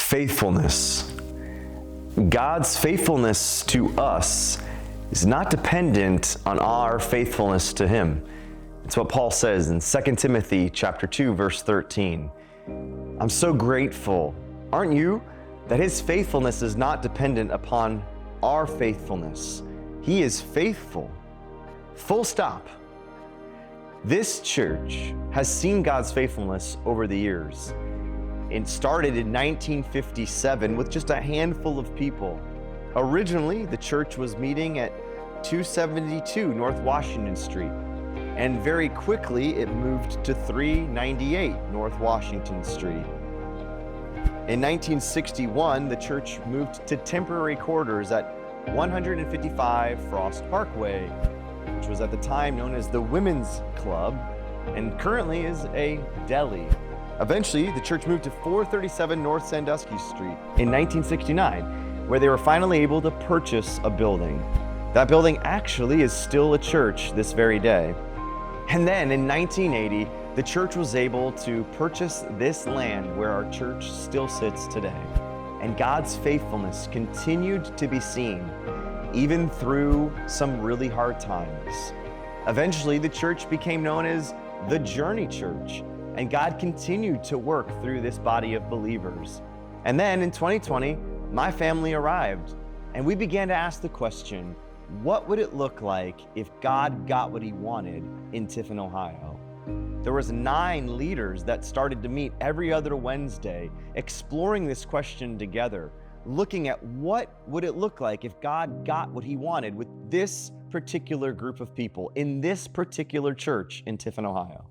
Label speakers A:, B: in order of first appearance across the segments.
A: Faithfulness. God's faithfulness to us is not dependent on our faithfulness to Him. It's what Paul says in 2 Timothy chapter 2, verse 13. I'm so grateful, aren't you, that His faithfulness is not dependent upon our faithfulness. He is faithful. Full stop. This church has seen God's faithfulness over the years. It started in 1957 with just a handful of people. Originally, the church was meeting at 272 North Washington Street, and very quickly it moved to 398 North Washington Street. In 1961, the church moved to temporary quarters at 155 Frost Parkway, which was at the time known as the Women's Club, and currently is a deli. Eventually, the church moved to 437 North Sandusky Street in 1969, where they were finally able to purchase a building. That building actually is still a church this very day. And then in 1980, the church was able to purchase this land where our church still sits today. And God's faithfulness continued to be seen, even through some really hard times. Eventually, the church became known as the Journey Church, and God continued to work through this body of believers. And then in 2020, my family arrived, and we began to ask the question, what would it look like if God got what He wanted in Tiffin, Ohio? There was 9 leaders that started to meet every other Wednesday, exploring this question together, looking at what would it look like if God got what He wanted with this particular group of people in this particular church in Tiffin, Ohio.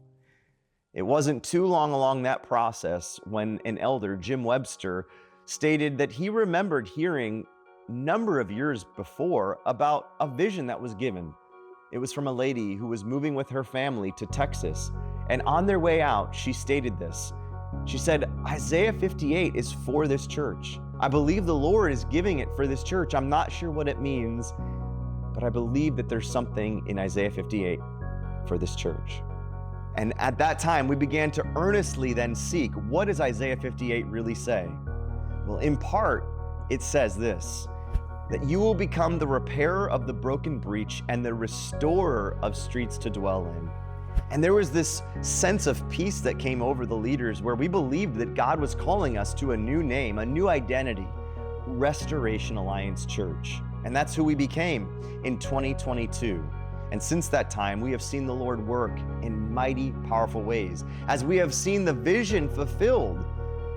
A: It wasn't too long along that process when an elder, Jim Webster, stated that he remembered hearing a number of years before about a vision that was given. It was from a lady who was moving with her family to Texas, and on their way out, she stated this. She said, Isaiah 58 is for this church. I believe the Lord is giving it for this church. I'm not sure what it means, but I believe that there's something in Isaiah 58 for this church. And at that time, we began to earnestly then seek, what does Isaiah 58 really say? Well, in part, it says this, that you will become the repairer of the broken breach and the restorer of streets to dwell in. And there was this sense of peace that came over the leaders where we believed that God was calling us to a new name, a new identity, Restoration Alliance Church. And that's who we became in 2022. And since that time, we have seen the Lord work in mighty, powerful ways. As we have seen the vision fulfilled,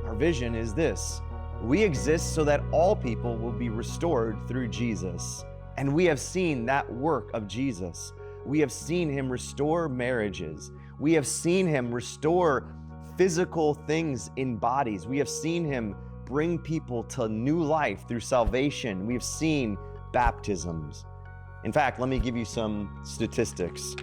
A: our vision is this. We exist so that all people will be restored through Jesus. And we have seen that work of Jesus. We have seen Him restore marriages. We have seen Him restore physical things in bodies. We have seen Him bring people to new life through salvation. We have seen baptisms. In fact, let me give you some statistics.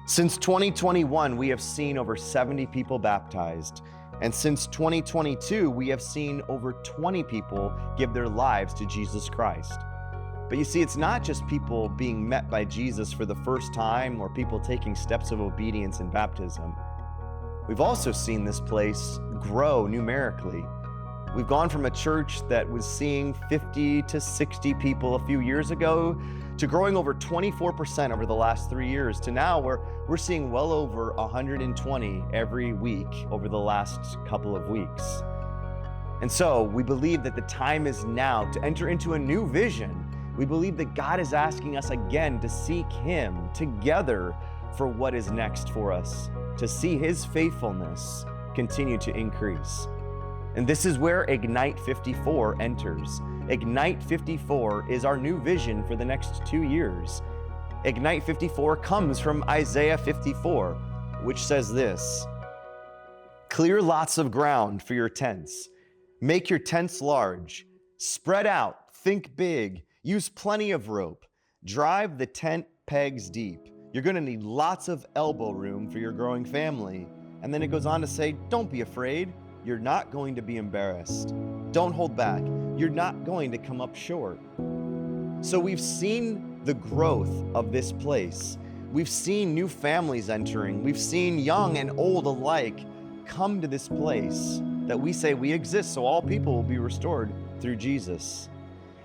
A: Since 2021, we have seen over 70 people baptized. And since 2022, we have seen over 20 people give their lives to Jesus Christ. But you see, it's not just people being met by Jesus for the first time or people taking steps of obedience in baptism. We've also seen this place grow numerically. We've gone from a church that was seeing 50 to 60 people a few years ago to growing over 24% over the last 3 years to now where we're seeing well over 120 every week over the last couple of weeks. And so we believe that the time is now to enter into a new vision. We believe that God is asking us again to seek Him together for what is next for us, to see His faithfulness continue to increase. And this is where IGNITE54 enters. IGNITE54 is our new vision for the next 2 years. IGNITE54 comes from Isaiah 54, which says this, clear lots of ground for your tents. Make your tents large. Spread out, think big, use plenty of rope. Drive the tent pegs deep. You're gonna need lots of elbow room for your growing family. And then it goes on to say, don't be afraid. You're not going to be embarrassed. Don't hold back. You're not going to come up short. So we've seen the growth of this place. We've seen new families entering. We've seen young and old alike come to this place. that we say we exist so all people will be restored through Jesus.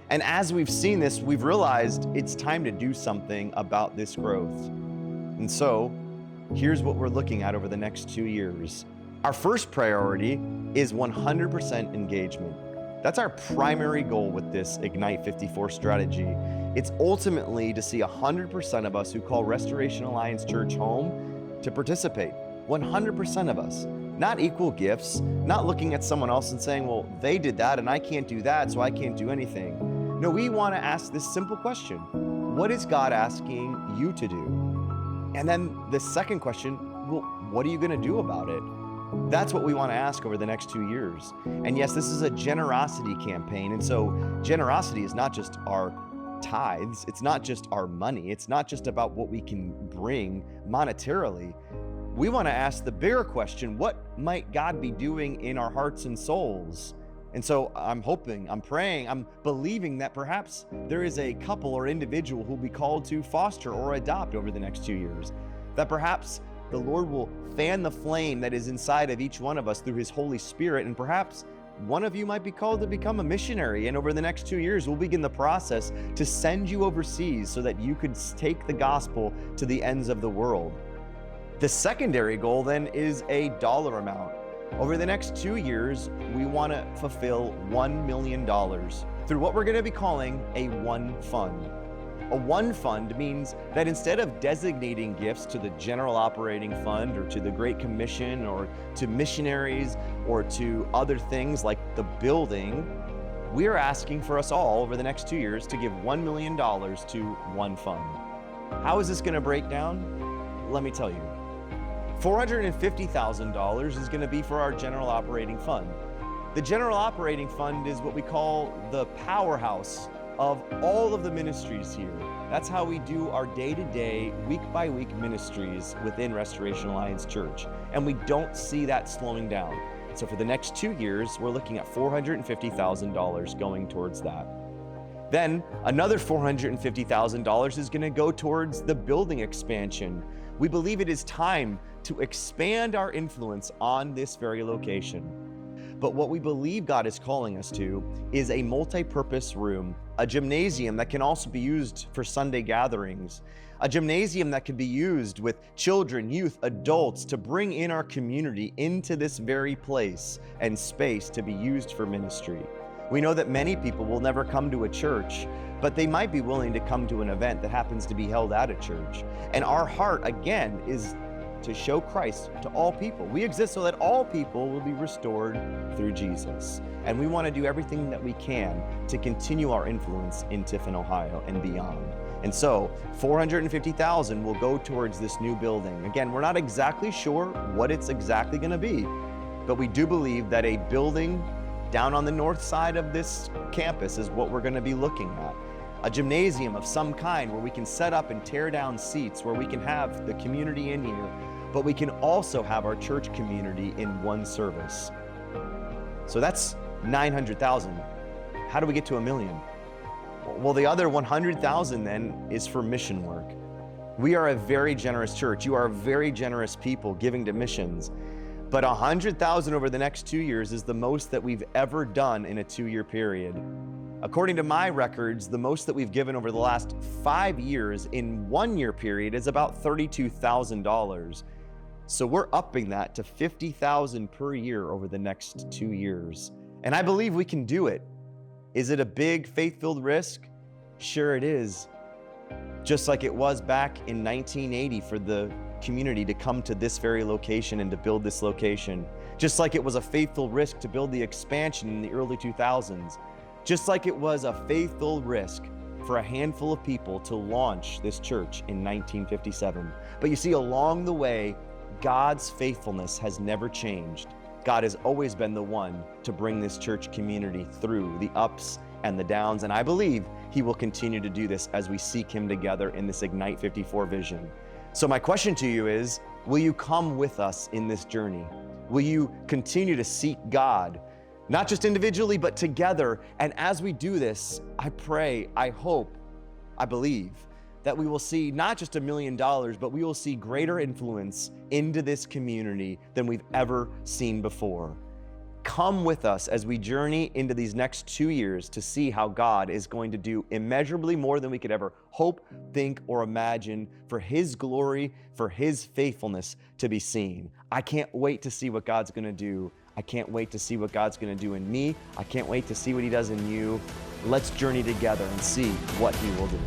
A: And as we've seen this, we've realized it's time to do something about this growth. And so, here's what we're looking at over the next 2 years. Our first priority is 100% engagement. That's our primary goal with this IGNITE54 strategy. It's ultimately to see 100% of us who call Restoration Alliance Church home to participate. 100% of us. Not equal gifts, not looking at someone else and saying, well, they did that and I can't do that, so I can't do anything. No, we want to ask this simple question. What is God asking you to do? And then the second question, well, what are you going to do about it? That's what we want to ask over the next 2 years. And yes, this is a generosity campaign. And so generosity is not just our tithes. It's not just our money. It's not just about what we can bring monetarily. We want to ask the bigger question, what might God be doing in our hearts and souls? And so I'm hoping, I'm praying, I'm believing that perhaps there is a couple or individual who will be called to foster or adopt over the next 2 years. That perhaps the Lord will fan the flame that is inside of each one of us through His Holy Spirit. And perhaps one of you might be called to become a missionary. And over the next 2 years, we'll begin the process to send you overseas so that you could take the gospel to the ends of the world. The secondary goal then is a dollar amount. Over the next 2 years, we want to fulfill $1 million through what we're going to be calling a one fund. A one fund means that instead of designating gifts to the general operating fund or to the Great Commission or to missionaries or to other things like the building, we are asking for us all over the next 2 years to give $1 million to one fund. How is this going to break down? Let me tell you. $450,000 is going to be for our general operating fund. The general operating fund is what we call the powerhouse of all of the ministries here. That's how we do our day-to-day, week-by-week ministries within Restoration Alliance Church. And we don't see that slowing down. So for the next 2 years, we're looking at $450,000 going towards that. Then another $450,000 is going to go towards the building expansion. We believe it is time to expand our influence on this very location. But what we believe God is calling us to is a multi-purpose room, a gymnasium that can also be used for Sunday gatherings, a gymnasium that can be used with children, youth, adults to bring in our community into this very place and space to be used for ministry. We know that many people will never come to a church, but they might be willing to come to an event that happens to be held at a church. And our heart, again, is to show Christ to all people. We exist so that all people will be restored through Jesus. And we want to do everything that we can to continue our influence in Tiffin, Ohio and beyond. And so $450,000 will go towards this new building. Again, we're not exactly sure what it's exactly going to be, but we do believe that a building down on the north side of this campus is what we're going to be looking at. A gymnasium of some kind where we can set up and tear down seats, where we can have the community in here, but we can also have our church community in one service. So that's $900,000. How do we get to $1 million? Well, the other $100,000 then is for mission work. We are a very generous church. You are very generous people giving to missions. But $100,000 over the next 2 years is the most that we've ever done in a 2-year period. According to my records, the most that we've given over the last 5 years in 1 year period is about $32,000. So we're upping that to $50,000 per year over the next 2 years. And I believe we can do it. Is it a big faith-filled risk? Sure it is. Just like it was back in 1980 for the community to come to this very location and to build this location. Just like it was a faithful risk to build the expansion in the early 2000s. Just like it was a faithful risk for a handful of people to launch this church in 1957. But you see, along the way, God's faithfulness has never changed. God has always been the one to bring this church community through the ups and the downs, and I believe He will continue to do this as we seek Him together in this IGNITE54 vision. So my question to you is, will you come with us in this journey? Will you continue to seek God, not just individually, but together? And as we do this, I pray, I hope, I believe that we will see not just $1 million, but we will see greater influence into this community than we've ever seen before. Come come with us as we journey into these next 2 years to see how God is going to do immeasurably more than we could ever hope, think, or imagine for His glory, for His faithfulness to be seen. I can't wait to see what God's going to do. I can't wait to see what God's going to do in me. I can't wait to see what He does in you. Let's journey together and see what He will do.